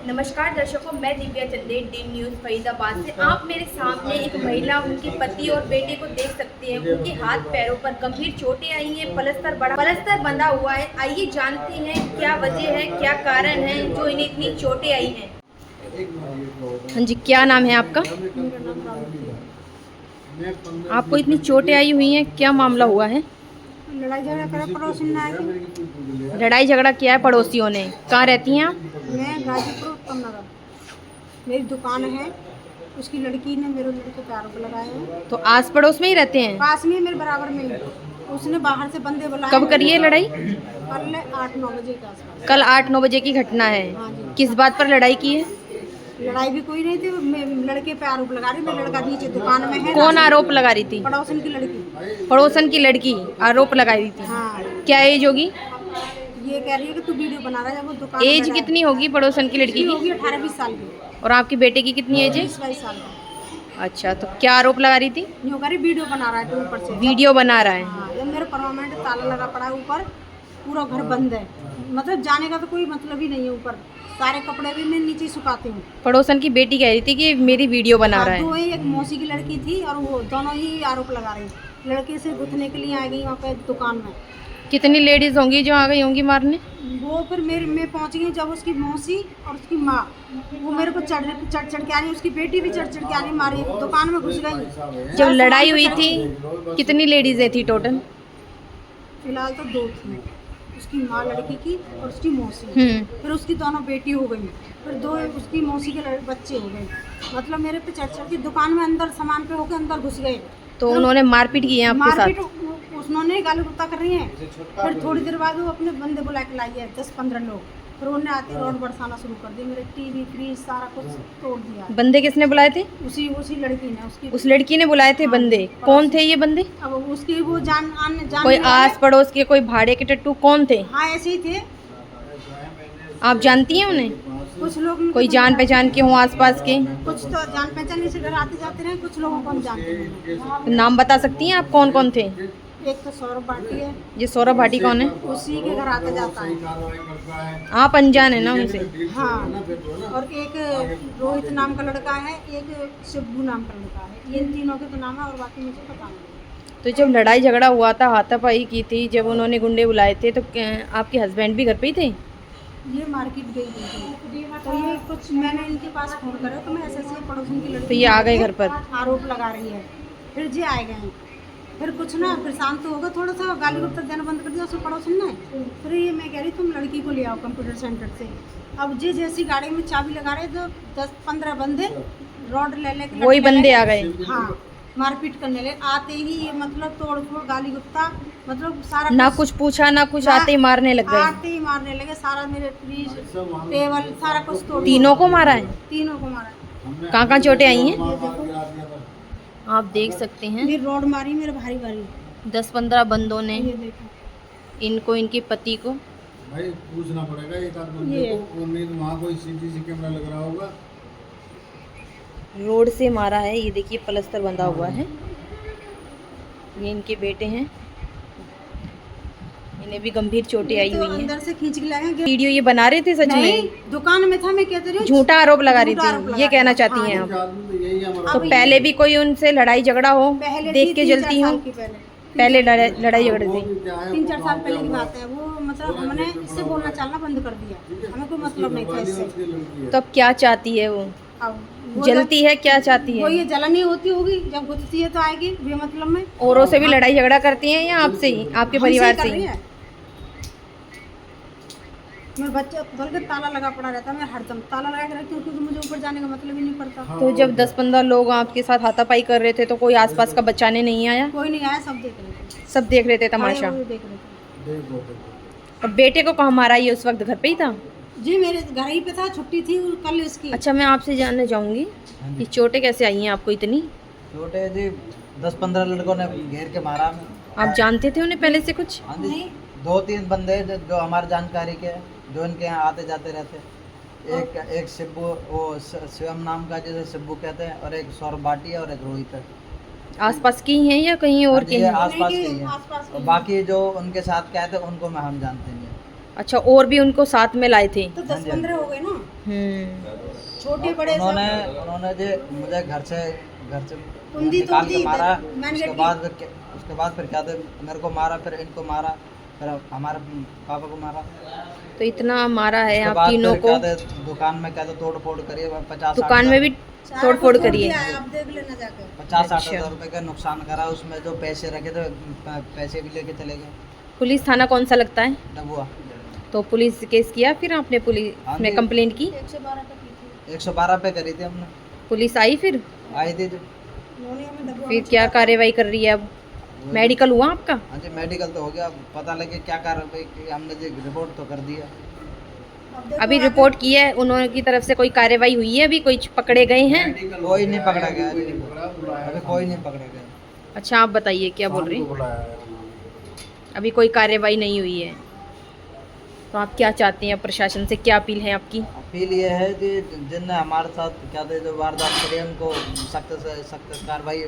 नमस्कार दर्शकों, मैं दिव्या चंदेल, डी न्यूज़ फरीदाबाद से। आप मेरे सामने एक महिला, उनके पति और बेटे को देख सकते हैं। उनके हाथ पैरों पर गंभीर चोटें आई हैं, पलस्तर बंधा हुआ है। आइए जानते हैं क्या वजह है, क्या कारण है जो इन्हें इतनी चोटें आई हैं। हाँ जी, क्या नाम है आपका? मेरा नाम राहुल है। आपको इतनी चोटें आई हुई हैं, क्या मामला हुआ है? लड़ाई झगड़ा करा पड़ोसी ने आके। लड़ाई झगड़ा किया है पड़ोसियों ने? कहाँ रहती हैं आप? मैं गाजीपुर उत्तम नगर, मेरी दुकान है। उसकी लड़की ने मेरे लड़के पे आरोप लगाए हैं। तो आस पड़ोस में ही रहते हैं? पास में मेरे बराबर में ही। उसने बाहर से बंदे बुलाए। कब करी है लड़ाई? कल 8-9 बजे के आसपास। कल 8-9 बजे की घटना है। हाँ जी। किस बात पर लड़ाई की है? लड़ाई भी कोई नहीं थी। मैं लड़के पे आरोप लगा रही। मेरा लड़का नीचे दुकान में है। कौन आरोप लगा रही थी? पड़ोसन की लड़की। पड़ोसन की लड़की आरोप लगा रही थी। हाँ, क्या एज होगी? ये कह रही है कि तू वीडियो बना रहा है। जब वो दुकान एज कितनी होगी पड़ोसन की लड़की होगी? की? 18-20 साल की। और आपके बेटे की कितनी एज है? 20-22 साल की। अच्छा, तो क्या आरोप लगा रही थी? यूँ कह रही वीडियो बना रहा है तो ऊपर से। वीडियो बना रहा है। हाँ, ये मेरे परमानेंट ताला लगा पड़ा है ऊपर। पूरा घर बंद है। मतलब जाने का तो कोई मतलब ही नहीं है। ऊपर सारे कपड़े भी मैं नीचे सुखाती हूँ। पड़ोसन की बेटी कह रही थी कि मेरी वीडियो बना हाँ, रहा दो है। ही, एक मौसी की लड़की थी और वो दोनों ही आरोप लगा रही। लड़के से गुथने के लिए आ गई वहाँ पे दुकान में। कितनी लेडीज होंगी जो आ गई होंगी मारने? वो फिर मैं पहुँच गई जब उसकी मौसी और उसकी माँ वो मेरे को चढ़ के आ रही। उसकी बेटी भी चढ़ के आ रही। मारी दुकान में घुस गई। जब लड़ाई हुई थी कितनी लेडीजें थी टोटल? फिलहाल तो 2 थी, उसकी माँ लड़की की और उसकी मौसी। फिर उसकी दोनों बेटी हो गई। फिर 2 उसकी मौसी के बच्चे हो गए। मतलब मेरे पे चढ़ के दुकान में अंदर सामान पे होकर अंदर घुस गए। तो उन्होंने मारपीट की है आपके मारपीट साथ? उन्होंने गाली गुस्सा कर रही है। फिर थोड़ी देर बाद वो अपने बंदे बुला के लाई है 10-15 लोग। फिर उन्होंने आते रोड बरसाना शुरू कर दी। मेरे टीवी फ्रिज सारा कुछ तोड़ दिया। बंदे किसने बुलाए थे? उसी लड़की ने। उसकी उस लड़की ने बुलाए थे बंदे? कौन थे ये बंदे? अब उसकी वो जान कोई आस पड़ोस के, कोई भाड़े के टट्टू, कौन थे? हाँ, ऐसे ही थे। आप जानती हैं उन्हें? कुछ लोग उनके कोई जान पहचान के हों आसपास के? कुछ तो जान पहचान से घर आते जाते रहे। कुछ लोगों को हम जानते हैं। नाम बता सकती हैं आप कौन कौन थे? एक तो सौरभ भाटी है। ये सौरभ भाटी कौन है? उसी के घर आते जाता है। आप अनजान है ना उनसे? हाँ, और एक रोहित नाम का लड़का है। एक शिब्बू नाम का लड़का है। ये इन तीनों के तो नाम है और बाकी मुझे पता नहीं। तो जब लड़ाई झगड़ा हुआ था, हाथापाई की थी, जब उन्होंने गुंडे बुलाए थे, तो आपके हस्बैंड भी घर पे ही थे? ये मार्केट गई थी। तो ये कुछ मैंने इनके पास फोन करा तो मैं ऐसे पड़ोसन की लड़की तो ये आ गए घर पर? आरोप लगा रही है। फिर जी आए गए। फिर कुछ ना, फिर शांत होगा। थोड़ा सा गाली गलौज देना बंद कर दिया उसने पड़ोसन ने। फिर ये मैं कह रही तुम लड़की को ले आओ कंप्यूटर सेंटर से। अब जी जैसी गाड़ी में चाबी लगा रहे तो 10-15 बंदे रॉड ले लेके वही बंदे आ गए? हाँ, मारपीट करने लगे। आते ही ये मतलब तोड़ फोड़ गाली गुप्ता, मतलब सारा ना कुछ पूछा ना कुछ, आते ही मारने लग गए? आते ही मारने लगे। सारा मेरे फ्रिज टेबल सारा कुछ तोड़। तीनों को मारा है? तीनों को मारा। कहाँ कहाँ चोटें आई हैं? ये देखो, आप देख सकते हैं। ये रॉड मारी मेरे भारी भारी। 10-15 बंदों ने ये देखो। इनको, इनके पति को। भाई पूछना पड़ेगा एक आध बंदे को। वो नहीं तो वहाँ कोई सीसीटीवी कैमरा लग रहा होगा। रोड से मारा है। ये देखिए पलस्तर बंधा हुआ है। ये इनके बेटे हैं, इन्हें भी गंभीर चोटें आई तो हुई हैं। अंदर से खींच के लाए। वीडियो ये बना रहे थे सच नहीं, में? दुकान में था। मैं कहते रही झूठा आरोप लगा रही झूठा आरोप थी, लगा ये रही कहना थी। चाहती हाँ, हैं आप? आदमी तो यही हमारा। तो अब पहले भी कोई उनसे लड़ाई झगड़ा हो, पहले देख थी के 3-4 जलती हूँ? साल की पहले लड़ाई झगड़े थे? 3-4 साल पहले की बात है वो। मतलब हमने इससे बोलना चालना बंद कर दिया। हमें कोई मतलब नहीं था इससे। तो अब क्या चाहती है वो? अब वो जलती है, क्या चाहती वो है? ये जलन ही होती होगी। जब गुस्सी है तो आएगी बेमतलब में। औरों से भी लड़ाई झगड़ा करती हैं या आपसे ही, आपके हमसे परिवार कर से रही ही? है। मेरे बच्चे बल्कि ताला लगा पड़ा रहता है। मैं हरदम ताला लगा के रखती हूँ क्योंकि मुझे ऊपर जाने का मतलब ही नहीं पड़ता। तो जब 10-15 लोग आपके साथ हाथापाई कर रहे थे तो कोई आसपास का बचाने नहीं आया? कोई नहीं आया। सब देख रहे थे। सब देख रहे थे तमाशा? खड़े हुए देख रहे थे। और बेटे को कहाँ मारा? ये उस वक्त घर पे ही था? जी मेरे घर ही पे था। छुट्टी थी कल इसकी। अच्छा, मैं आपसे जानना चाहूँगी कि चोटें कैसे आई हैं आपको इतनी? छोटे जी 10-15 लड़कों ने घेर के मारा हमें। आप जानते थे उन्हें पहले से कुछ? हाँ जी, नहीं। 2-3 बंदे जो हमारे जानकारी के हैं, जो इनके यहाँ आते जाते रहते। एक शिब्बू, वो शिवम नाम का जैसे शिब्बू कहते हैं, और एक सौरभ भाटी है और एक रोहित है। आसपास की हैं या कहीं और के ये हैं? आसपास के ही नहीं, हैं। आसपास के और ही। बाकी जो उनके साथ कहते हैं उनको हम जानते नहीं हैं। अच्छा, और भी उनको साथ में लाए थे? तो 10-15 हो गए ना, छोटे बड़े सब। उन्होंने जो मुझे घर से कुंडी निकाल तोड़ के दी मारा। मैन गेट उसके बाद फिर क्या थे, मेरे को मारा, फिर इनको मारा, फिर हमारे पापा को मारा। तो इतना मारा है उसके आप बाद तीनों फिर को? क्या थे, दुकान में क्या थे, तोड़ फोड़ करिए 50-60 दुकान में भी तोड़ फोड़ करी दिया है? है, आप देख लेना जाकर। 50-60 अच्छा। हज़ार रुपए का नुकसान करा। उसमें जो पैसे रखे थे पैसे भी लेके चले गए। पुलिस थाना कौन सा लगता है? डबुआ। तो पुलिस केस किया फिर आपने? हाँ पुलिस में जी। कंप्लेंट की? 112 पे की थी। 112 पे करी थी हमने। पुलिस आई फिर? आई थी जो। उन्होंने हमें दबुआ फिर में क्या छिपा कार्रवाई कर रही है अब? मेडिकल हुआ आपका? हाँ जी, मेडिकल तो हो गया। पता लगे क्या कार्रवाई की, हमने जी रिपोर्ट तो कर दिया। अब देखो अभी आगे- रिपोर्ट की है उन्होंने की तरफ से? कोई कार्रवाई हुई है अभी? कोई पकड़े गए हैं? कोई नहीं पकड़ा गया जी। अभी कोई नहीं पकड़ा गया। अच्छा, आप बताइए क्या बोल रहे हैं? बुलाया है उन्होंने। अभी कोई कार्रवाई नहीं हुई है, तो आप क्या चाहते हैं? प्रशासन से क्या अपील है आपकी? अपील ये है कि जिनने हमारे साथ क्या थे जो वारदात करी है, उनको सख्त से सख्त कार्रवाई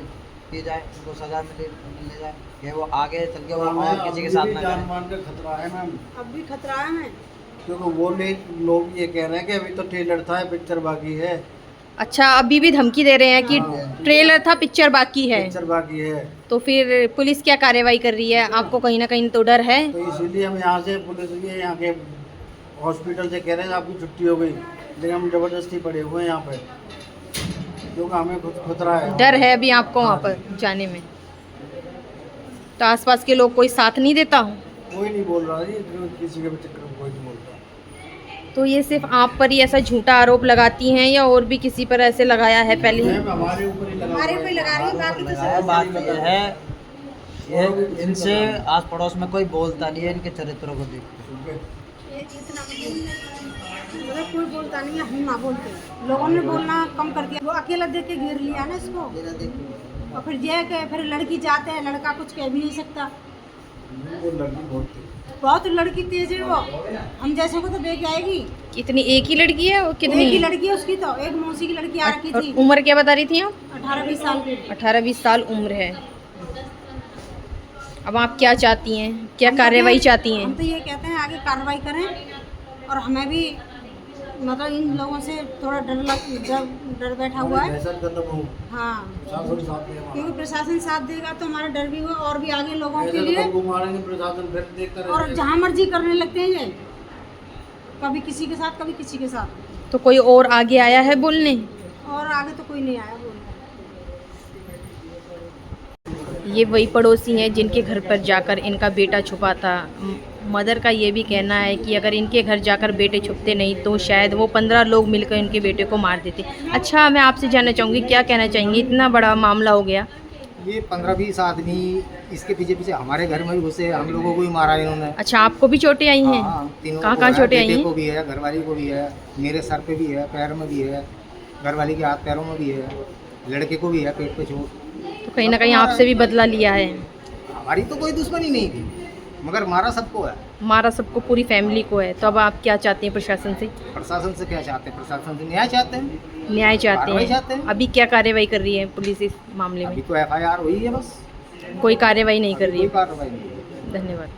की जाए, उनको सजा मिलने जाए कि वो आगे चल के वो और किसी के साथ ना जान करें। मान का खतरा है मैम, अब भी खतरा है हमें। क्योंकि वो लोग ये कह रहे हैं कि अभी तो ट्रेलर था, पिक्चर बाकी है। अच्छा, अभी भी धमकी दे रहे हैं कि ट्रेलर था, पिक्चर बाकी है? पिक्चर बाकी है, तो फिर पुलिस क्या कार्रवाई कर रही है? आपको कहीं ना कहीं तो डर है? तो इसीलिए हम यहाँ से पुलिस ये यहाँ के हॉस्पिटल से कह रहे हैं आपकी छुट्टी हो गई, लेकिन हम ज़बरदस्ती पड़े हुए हैं यहाँ पे, क्योंकि हमें खुद खतरा है। डर है अभी आपको वहाँ पर जाने में? तो आसपास के लोग कोई साथ नहीं देता? कोई नहीं बोल रहा जी, किसी के भी चक्कर में कोई नहीं बोल रहा। तो ये सिर्फ आप पर ही ऐसा झूठा आरोप लगाती हैं या और भी किसी पर ऐसे लगाया है पहले? मैम, हमारे ऊपर ही लगा हमारे हुआ पे है। लगा रही है, बाकी तो लगाया। सब बात ये है, ये इनसे आस पड़ोस में कोई बोलता नहीं है इनके चरित्रों को देख के। ये इतना मतलब कोई बोलता नहीं है, हम ना बोलते। लोगों ने बोलना कम कर दिया, वो अकेला देख के गिर लिया ना इसको। और फिर ये कि फिर लड़की जाते हैं, लड़का कुछ कह भी नहीं सकता। वो लड़की बहुत थी। बहुत लड़की तेज है वो, हम जैसे को तो देख आएगी। कितनी? एक ही लड़की है? और कितनी? एक ही लड़की है उसकी, तो एक मौसी की लड़की आ रखी और थी, उम्र क्या बता रही थी आप? 18-20 साल की। 18-20 साल उम्र है। अब आप क्या चाहती हैं? क्या हम तो कार्रवाई क्या- चाहती हैं? हम तो ये कहते हैं आगे कार्रवाई करें, और हमें भी मतलब इन लोगों से थोड़ा डर बैठा हुआ है। दहशत खत्म हो, हाँ, प्रशासन साथ दे हमारा। क्योंकि प्रशासन साथ देगा तो हमारा डर भी होगा, और भी आगे लोगों के ऐसे लिए। लोगों को मारेंगे प्रशासन, फिर देखता और रहेगा। जहाँ मर्जी करने लगते हैं ये, कभी किसी के साथ कभी किसी के साथ, तो कोई और आगे आया है बोलने? और आगे तो कोई नहीं आया बोलने। ये वही पड़ोसी हैं जिनके घर पर जाकर इनका बेटा छुपा था। मदर का ये भी कहना है कि अगर इनके घर जाकर बेटे छुपते नहीं तो शायद वो 15 लोग मिलकर इनके बेटे को मार देते। अच्छा, मैं आपसे जानना चाहूँगी, क्या कहना चाहेंगे? इतना बड़ा मामला हो गया। ये 15-20 आदमी इसके पीछे पीछे हमारे घर में भी घुसे, हम लोगों को भी मारा इन्होंने। अच्छा, आपको भी चोटें आई हैं? हाँ, तीनों कहाँ को कहाँ है, चोटें आई बेटे हैं? को भी है, घरवाली को भी है, मेरे सर पे भी है, पैर में भी है, घरवाली के हाथ पैरों में भी है, लड़के को भी है पेट पे चोट। तो कहीं ना कहीं आपसे भी बदला लिया है? हमारी तो कोई दुश्मनी नहीं थी, मगर मारा सबको है। मारा सबको, पूरी फैमिली को है। तो अब आप क्या चाहते हैं प्रशासन से? प्रशासन से क्या चाहते हैं? प्रशासन से न्याय चाहते हैं, न्याय चाहते कार्रवाई चाहते हैं। हैं। अभी क्या कार्रवाई कर रही है पुलिस इस मामले अभी में? तो FIR हुई है, बस कोई कार्रवाई नहीं कर अभी रही कोई है। कार्रवाई नहीं। धन्यवाद।